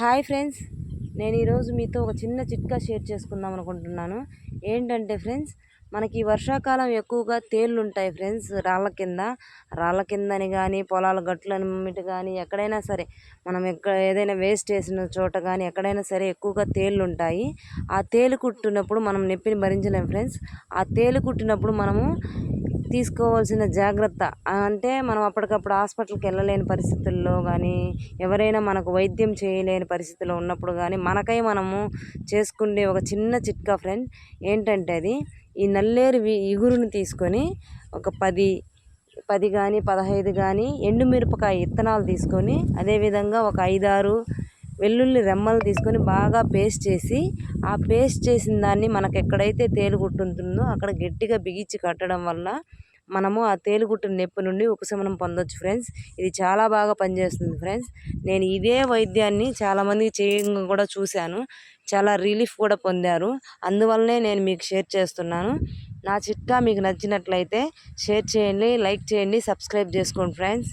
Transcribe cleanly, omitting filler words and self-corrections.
Hi friends, నేను ఈరోజు మీతో ఒక చిన్న చిట్కా షేర్ చేసుకుందాం అనుకుంటున్నాను. ఏంటంటే ఫ్రెండ్స్, మనకి వర్షాకాలం ఎక్కువగా తేళ్ళు ఉంటాయి ఫ్రెండ్స్. రాళ్ళ కిందని కానీ, పొలాల గట్లన్నిటి కానీ, ఎక్కడైనా సరే మనం ఏదైనా వేస్ట్ వేసిన చోట కానీ ఎక్కడైనా సరే ఎక్కువగా తేళ్ళు ఉంటాయి. ఆ తేలు కుట్టినప్పుడు మనం నొప్పిని భరించలేం ఫ్రెండ్స్. ఆ తేలు కుట్టినప్పుడు మనము తీసుకోవాల్సిన జాగ్రత్త అంటే, మనం అప్పటికప్పుడు హాస్పిటల్కి వెళ్ళలేని పరిస్థితుల్లో కానీ, ఎవరైనా మనకు వైద్యం చేయలేని పరిస్థితిలో ఉన్నప్పుడు కానీ, మనకై మనము చేసుకునే ఒక చిన్న చిట్కా ఫ్రెండ్. ఏంటంటే అది ఈ నల్లేరు ఇగురుని తీసుకొని ఒక 10 కానీ 15 కానీ ఎండుమిరపకాయ ఇత్తనాలు తీసుకొని, అదేవిధంగా ఒక 5-6 వెల్లుల్లి రెమ్మలు తీసుకొని బాగా పేస్ట్ చేసి, ఆ పేస్ట్ చేసిన దాన్ని మనకు ఎక్కడైతే తేలుగుట్టుంటుందో అక్కడ గట్టిగా బిగించి కట్టడం వల్ల మనము ఆ తేలుగుట్టిన నొప్పి నుండి ఉపశమనం పొందొచ్చు ఫ్రెండ్స్. ఇది చాలా బాగా పనిచేస్తుంది ఫ్రెండ్స్. నేను ఇదే వైద్యాన్ని చాలామందికి చేయంగా కూడా చూశాను. చాలా రిలీఫ్ కూడా పొందారు. అందువల్లనే నేను మీకు షేర్ చేస్తున్నాను. నా చిట్కా మీకు నచ్చినట్లయితే షేర్ చేయండి, లైక్ చేయండి, సబ్స్క్రైబ్ చేసుకోండి ఫ్రెండ్స్.